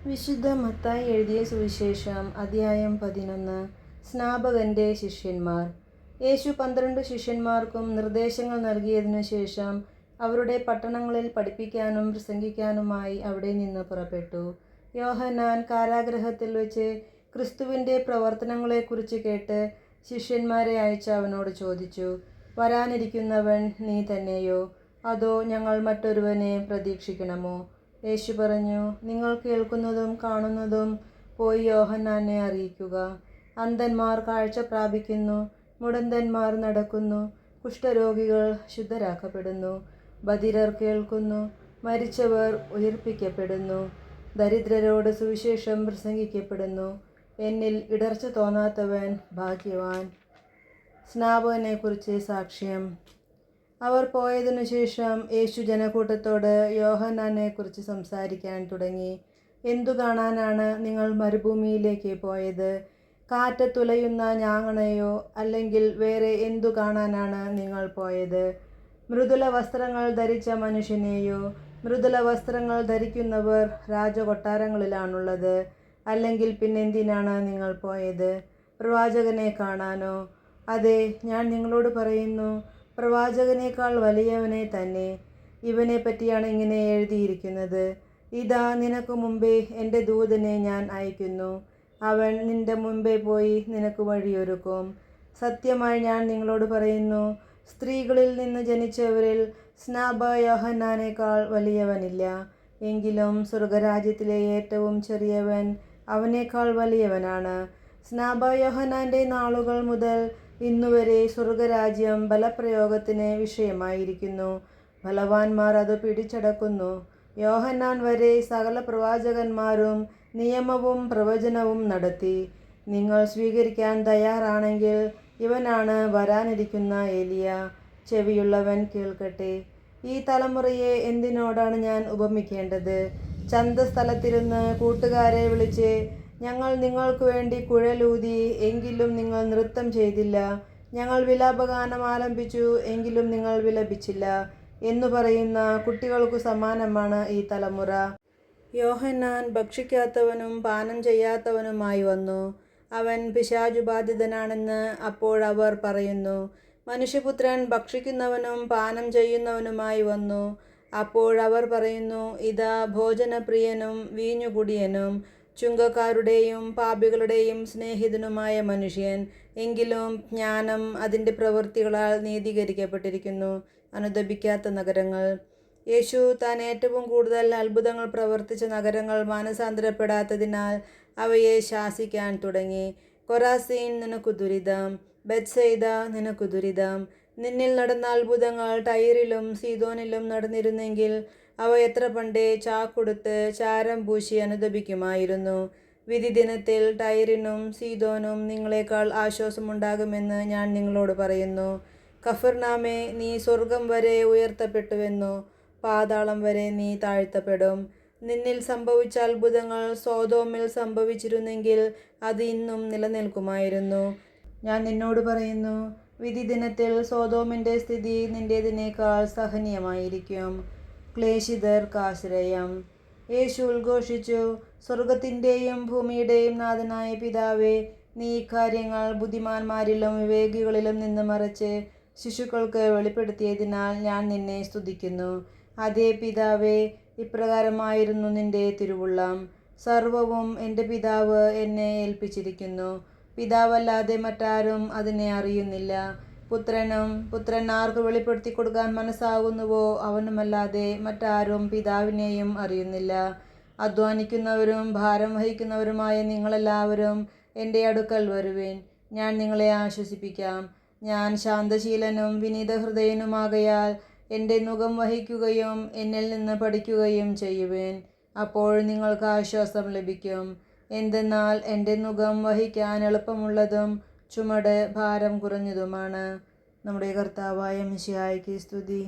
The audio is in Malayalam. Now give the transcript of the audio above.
വിശുദ്ധ മത്തായി എഴുതിയ സുവിശേഷം അധ്യായം 11. സ്നാപകന്റെ ശിഷ്യന്മാർ. യേശു 12 ശിഷ്യന്മാർക്കും നിർദ്ദേശങ്ങൾ നൽകിയതിനു ശേഷം അവരുടെ പട്ടണങ്ങളിൽ പഠിപ്പിക്കാനും പ്രസംഗിക്കാനുമായി അവിടെ നിന്ന് പുറപ്പെട്ടു. യോഹന്നാൻ കാരാഗൃഹത്തിൽ വെച്ച് ക്രിസ്തുവിൻ്റെ പ്രവർത്തനങ്ങളെക്കുറിച്ച് കേട്ട് ശിഷ്യന്മാരെ അയച്ച് അവനോട് ചോദിച്ചു, വരാനിരിക്കുന്നവൻ നീ തന്നെയോ, അതോ ഞങ്ങൾ മറ്റൊരുവനെ പ്രതീക്ഷിക്കണമോ? യേശു പറഞ്ഞു, നിങ്ങൾ കേൾക്കുന്നതും കാണുന്നതും പോയി യോഹന്നാനെ അറിയിക്കുക. അന്ധന്മാർ കാഴ്ച പ്രാപിക്കുന്നു, മുടന്തന്മാർ നടക്കുന്നു, കുഷ്ഠരോഗികൾ ശുദ്ധരാക്കപ്പെടുന്നു, ബധിരർ കേൾക്കുന്നു, മരിച്ചവർ ഉയിർപ്പിക്കപ്പെടുന്നു, ദരിദ്രരോട് സുവിശേഷം പ്രസംഗിക്കപ്പെടുന്നു. എന്നിൽ ഇടർച്ച തോന്നാത്തവൻ ഭാഗ്യവാൻ. സ്നാപകനെക്കുറിച്ച് സാക്ഷ്യം. അവർ പോയതിനു ശേഷം യേശു ജനക്കൂട്ടത്തോട് യോഹന്നാനെക്കുറിച്ച് സംസാരിക്കാൻ തുടങ്ങി. എന്തു കാണാനാണ് നിങ്ങൾ മരുഭൂമിയിലേക്ക് പോയത്? കാറ്റത്തുലയുന്ന ഞാങ്ങണയോ, അല്ലെങ്കിൽ വേറെ എന്തു കാണാനാണ് നിങ്ങൾ പോയത്? മൃദുല വസ്ത്രങ്ങൾ ധരിച്ച മനുഷ്യനെയോ? മൃദുല വസ്ത്രങ്ങൾ ധരിക്കുന്നവർ രാജകൊട്ടാരങ്ങളിലാണുള്ളത്. അല്ലെങ്കിൽ പിന്നെന്തിനാണ് നിങ്ങൾ പോയത്? പ്രവാചകനെ കാണാനോ? അതെ, ഞാൻ നിങ്ങളോട് പറയുന്നു, പ്രവാചകനേക്കാൾ വലിയവനെ തന്നെ. ഇവനെ പറ്റിയാണ് ഇങ്ങനെ എഴുതിയിരിക്കുന്നത്, ഇതാ നിനക്ക് മുമ്പേ എൻ്റെ ദൂതനെ ഞാൻ അയക്കുന്നു. അവൻ നിന്റെ മുമ്പേ പോയി നിനക്ക് വഴിയൊരുക്കും. സത്യമായി ഞാൻ നിങ്ങളോട് പറയുന്നു, സ്ത്രീകളിൽ നിന്ന് ജനിച്ചവരിൽ സ്നാപക യോഹന്നാനേക്കാൾ വലിയവനില്ല. എങ്കിലും സ്വർഗരാജ്യത്തിലെ ഏറ്റവും ചെറിയവൻ അവനേക്കാൾ വലിയവനാണ്. സ്നാപക യോഹന്നാൻ്റെ നാളുകൾ മുതൽ ഇന്നുവരെ സ്വർഗരാജ്യം ബലപ്രയോഗത്തിന് വിഷയമായിരിക്കുന്നു. ബലവാന്മാർ അത് പിടിച്ചടക്കുന്നു. യോഹന്നാൻ വരെ സകല പ്രവാചകന്മാരും നിയമവും പ്രവചനവും നടത്തി. നിങ്ങൾ സ്വീകരിക്കാൻ തയ്യാറാണെങ്കിൽ ഇവനാണ് വരാനിരിക്കുന്ന ഏലിയ. ചെവിയുള്ളവൻ കേൾക്കട്ടെ. ഈ തലമുറയെ എന്തിനോടാണ് ഞാൻ ഉപമിക്കേണ്ടത്? ചന്തസ്ഥലത്തിരുന്ന് കൂട്ടുകാരെ വിളിച്ച്, ഞങ്ങൾ നിങ്ങൾക്ക് വേണ്ടി കുഴലൂതി, എങ്കിലും നിങ്ങൾ നൃത്തം ചെയ്തില്ല. ഞങ്ങൾ വിലാപഗാനം ആലപിച്ചു, എങ്കിലും നിങ്ങൾ വിലപിച്ചില്ല എന്നു പറയുന്ന കുട്ടികൾക്കു സമാനമാണ് ഈ തലമുറ. യോഹന്നാൻ ഭക്ഷിക്കാത്തവനും പാനം ചെയ്യാത്തവനുമായി വന്നു. അവൻ പിശാചുബാധിതനാണെന്ന് അപ്പോഴവർ പറയുന്നു. മനുഷ്യപുത്രൻ ഭക്ഷിക്കുന്നവനും പാനം ചെയ്യുന്നവനുമായി വന്നു. അപ്പോഴവർ പറയുന്നു, ഇതാ ഭോജനപ്രിയനും വീഞ്ഞുകുടിയനും ചുങ്കക്കാരുടെയും പാപികളുടെയും സ്നേഹിതനുമായ മനുഷ്യൻ. എങ്കിലും ജ്ഞാനം അതിൻ്റെ പ്രവൃത്തികളാൽ നീതീകരിക്കപ്പെട്ടിരിക്കുന്നു. അനുതപിക്കാത്ത നഗരങ്ങൾ. യേശു താൻ ഏറ്റവും കൂടുതൽ അത്ഭുതങ്ങൾ പ്രവർത്തിച്ച നഗരങ്ങൾ മാനസാന്തരപ്പെടാത്തതിനാൽ അവയെ ശാസിക്കാൻ തുടങ്ങി. കൊറാസീൻ, നിനക്കു ദുരിതം! ബെത്സയിദ, നിനക്കു ദുരിതം! നിന്നിൽ നടന്ന അത്ഭുതങ്ങൾ ടൈറിലും സീദോനിലും നടന്നിരുന്നെങ്കിൽ അവ എത്ര പണ്ടേ ചാക്കൊടുത്ത് ചാരം പൂശി അനുതപിക്കുമായിരുന്നു. വിധി ദിനത്തിൽ ടൈറിനും സീദോനും നിങ്ങളെക്കാൾ ആശ്വാസമുണ്ടാകുമെന്ന് ഞാൻ നിങ്ങളോട് പറയുന്നു. കഫർനാമേ, നീ സ്വർഗം വരെ ഉയർത്തപ്പെട്ടുവെന്നോ, പാതാളം വരെ നീ താഴ്ത്തപ്പെടും. നിന്നിൽ സംഭവിച്ച അത്ഭുതങ്ങൾ സോദോമിൽ സംഭവിച്ചിരുന്നെങ്കിൽ അത് ഇന്നും നിലനിൽക്കുമായിരുന്നു. ഞാൻ നിന്നോട് പറയുന്നു, വിധി ദിനത്തിൽ സോദോമിൻ്റെ സ്ഥിതി നിൻ്റേതിനേക്കാൾ സഹനീയമായിരിക്കും. ക്ലേശിതർക്കാശ്രയം. യേശു ഉദ്ഘോഷിച്ചു, സ്വർഗത്തിൻ്റെയും ഭൂമിയുടെയും നാഥനായ പിതാവേ, നീ ഇക്കാര്യങ്ങൾ ബുദ്ധിമാന്മാരിലും വിവേകികളിലും നിന്ന് മറച്ച് ശിശുക്കൾക്ക് വെളിപ്പെടുത്തിയതിനാൽ ഞാൻ നിന്നെ സ്തുതിക്കുന്നു. അതേ പിതാവേ, ഇപ്രകാരമായിരുന്നു നിന്റെ തിരുവുള്ളം. സർവവും എൻ്റെ പിതാവ് എന്നെ ഏൽപ്പിച്ചിരിക്കുന്നു. പിതാവല്ലാതെ മറ്റാരും അതിനെ അറിയുന്നില്ല. പുത്രൻ ആർക്ക് വെളിപ്പെടുത്തി കൊടുക്കാൻ മനസ്സാകുന്നുവോ അവനുമല്ലാതെ മറ്റാരും പിതാവിനെയും അറിയുന്നില്ല. അധ്വാനിക്കുന്നവരും ഭാരം വഹിക്കുന്നവരുമായ നിങ്ങളെല്ലാവരും എൻ്റെ അടുക്കൽ വരുവിൻ, ഞാൻ നിങ്ങളെ ആശ്വസിപ്പിക്കാം. ഞാൻ ശാന്തശീലനും വിനീതഹൃദയനുമാകയാൽ എൻ്റെ നുകം വഹിക്കുകയും എന്നിൽ നിന്ന് പഠിക്കുകയും ചെയ്യുവിൻ. അപ്പോൾ നിങ്ങൾക്ക് ആശ്വാസം ലഭിക്കും. എന്തെന്നാൽ എൻ്റെ നുകം വഹിക്കാൻ എളുപ്പമുള്ളതും ചുമട് ഭാരം കുറഞ്ഞതുമാണ്. നമ്മുടെ കർത്താവായ മിശിഹായ്ക്ക് സ്തുതി.